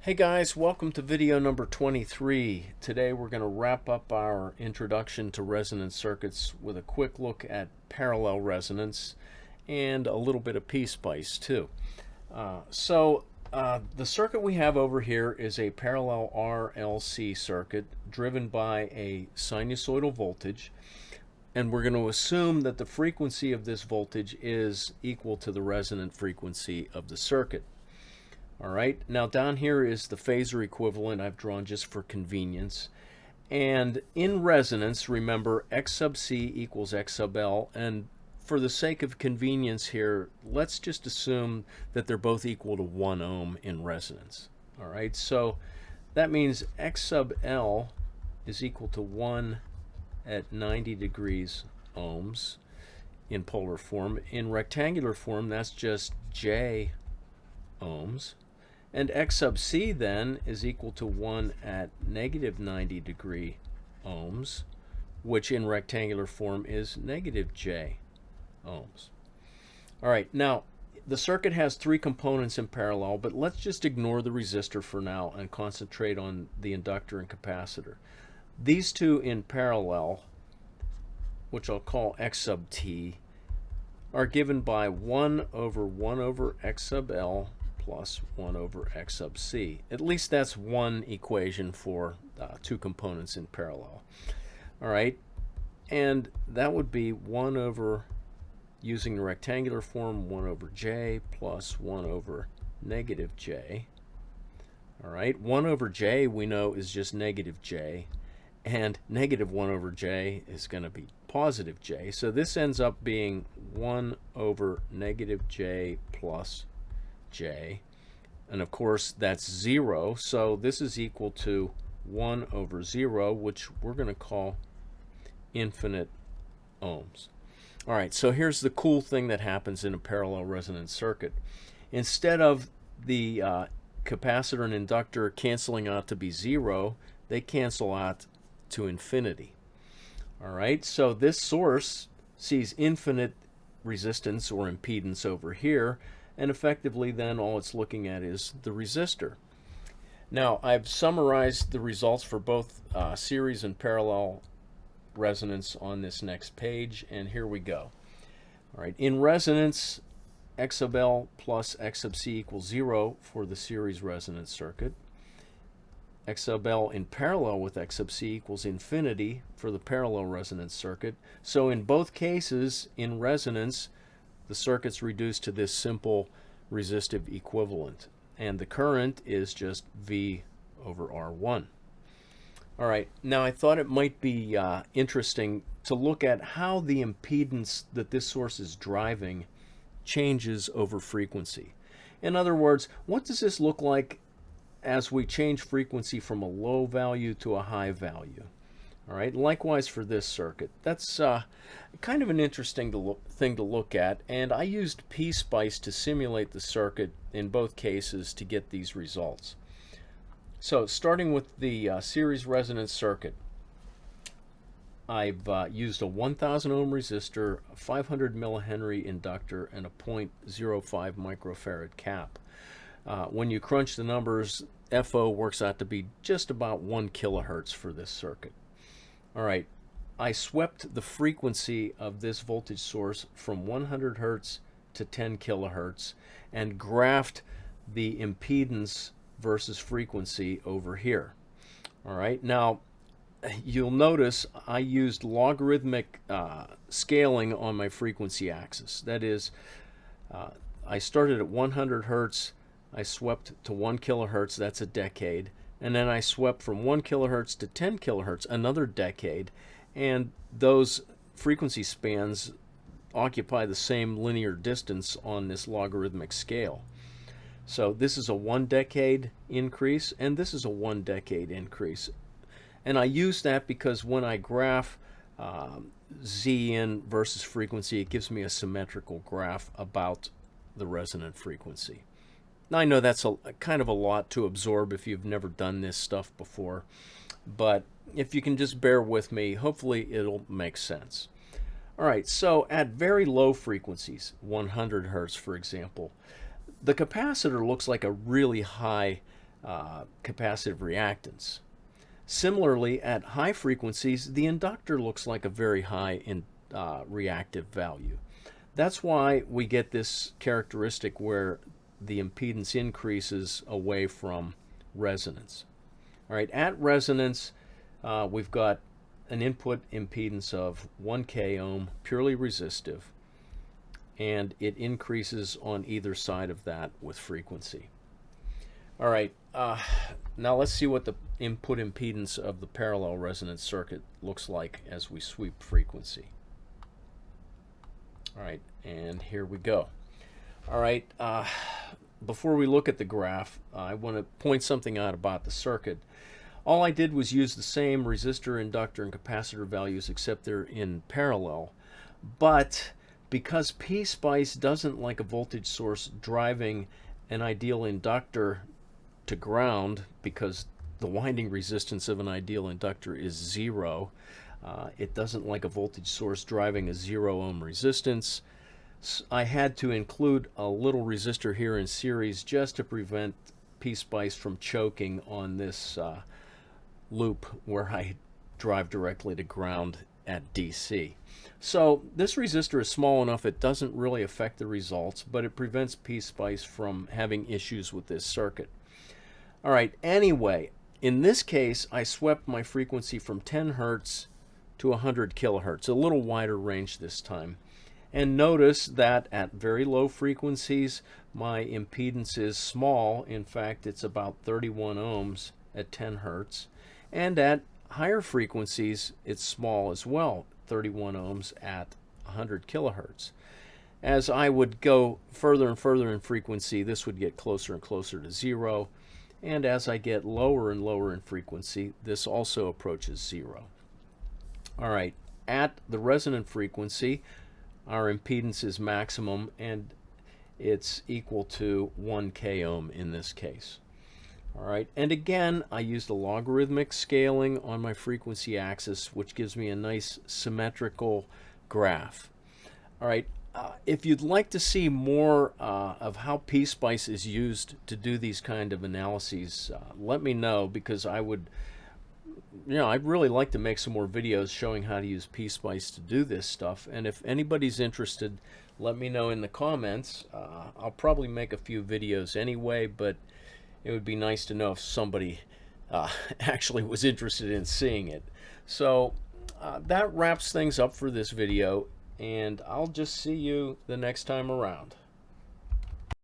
Hey guys, welcome to video number 23. Today we're going to wrap up our introduction to resonance circuits with a quick look at parallel resonance and a little bit of PSpice too. The circuit we have over here is a parallel RLC circuit driven by a sinusoidal voltage, and we're going to assume that the frequency of this voltage is equal to the resonant frequency of the circuit. All right, now down here is the phasor equivalent I've drawn just for convenience. And in resonance, remember, X sub C equals X sub L. And for the sake of convenience here, let's just assume that they're both equal to 1 ohm in resonance. All right, so that means X sub L is equal to 1 at 90 degrees ohms in polar form. In rectangular form, that's just J ohms. And X sub C then is equal to 1 at negative 90 degree ohms, which in rectangular form is negative J ohms. All right, now the circuit has 3 components in parallel, but let's just ignore the resistor for now and concentrate on the inductor and capacitor. These two in parallel, which I'll call X sub T, are given by 1 over X sub L plus 1 over X sub C. At least that's one equation for 2 components in parallel. All right, and that would be 1 over, using the rectangular form, 1 over J plus 1 over negative J. All right, 1 over J we know is just negative J, and negative 1 over J is going to be positive J. So this ends up being 1 over negative J plus J, and of course that's 0, so this is equal to 1 over 0, which we're going to call infinite ohms. All right, so here's the cool thing that happens in a parallel resonance circuit. Instead of the capacitor and inductor canceling out to be 0, they cancel out to infinity. All right, so this source sees infinite resistance or impedance over here, and effectively then all it's looking at is the resistor. Now I've summarized the results for both series and parallel resonance on this next page, and here we go. All right, in resonance, X sub L plus X sub C equals 0 for the series resonance circuit. X sub L in parallel with X sub C equals infinity for the parallel resonance circuit. So in both cases, in resonance, the circuit's reduced to this simple resistive equivalent, and the current is just V over R1. All right, now I thought it might be interesting to look at how the impedance that this source is driving changes over frequency. In other words, what does this look like as we change frequency from a low value to a high value? All right, likewise for this circuit. That's kind of an interesting thing to look at, and I used PSpice to simulate the circuit in both cases to get these results. So starting with the series resonance circuit, I've used a 1000 ohm resistor, a 500 millihenry inductor, and a 0.05 microfarad cap. When you crunch the numbers, FO works out to be just about 1 kilohertz for this circuit. All right, I swept the frequency of this voltage source from 100 hertz to 10 kilohertz and graphed the impedance versus frequency over here. All right, now you'll notice I used logarithmic scaling on my frequency axis. That is, I started at 100 hertz, I swept to 1 kilohertz, that's a decade, and then I swept from 1 kilohertz to 10 kilohertz, another decade, and those frequency spans occupy the same linear distance on this logarithmic scale. So this is a 1 decade increase, and this is a 1 decade increase. And I use that because when I graph Z in versus frequency, it gives me a symmetrical graph about the resonant frequency. Now I know that's kind of a lot to absorb if you've never done this stuff before, but if you can just bear with me, hopefully it'll make sense. All right, so at very low frequencies, 100 hertz for example, the capacitor looks like a really high capacitive reactance. Similarly, at high frequencies, the inductor looks like a very high reactive value. That's why we get this characteristic where the impedance increases away from resonance. All right, at resonance, we've got an input impedance of 1K ohm, purely resistive, and it increases on either side of that with frequency. All right, now let's see what the input impedance of the parallel resonant circuit looks like as we sweep frequency. All right, and here we go. All right, before we look at the graph, I want to point something out about the circuit. All I did was use the same resistor, inductor, and capacitor values, except they're in parallel. But because PSpice doesn't like a voltage source driving an ideal inductor to ground, because the winding resistance of an ideal inductor is 0, it doesn't like a voltage source driving a 0 ohm resistance. I had to include a little resistor here in series just to prevent PSpice from choking on this loop where I drive directly to ground at DC. So this resistor is small enough it doesn't really affect the results, but it prevents PSpice from having issues with this circuit. All right, anyway, in this case I swept my frequency from 10 Hertz to 100 kilohertz, a little wider range this time. And notice that at very low frequencies my impedance is small. In fact, it's about 31 ohms at 10 Hertz. And at higher frequencies, it's small as well, 31 ohms at 100 kilohertz. As I would go further and further in frequency, this would get closer and closer to 0. And as I get lower and lower in frequency, this also approaches 0. All right, at the resonant frequency, our impedance is maximum, and it's equal to 1K ohm in this case. All right, and again, I used a logarithmic scaling on my frequency axis, which gives me a nice symmetrical graph. All right, if you'd like to see more of how PSpice is used to do these kind of analyses, let me know, because I'd really like to make some more videos showing how to use PSpice to do this stuff. And if anybody's interested, let me know in the comments. I'll probably make a few videos anyway, but it would be nice to know if somebody actually was interested in seeing it. So that wraps things up for this video, and I'll just see you the next time around.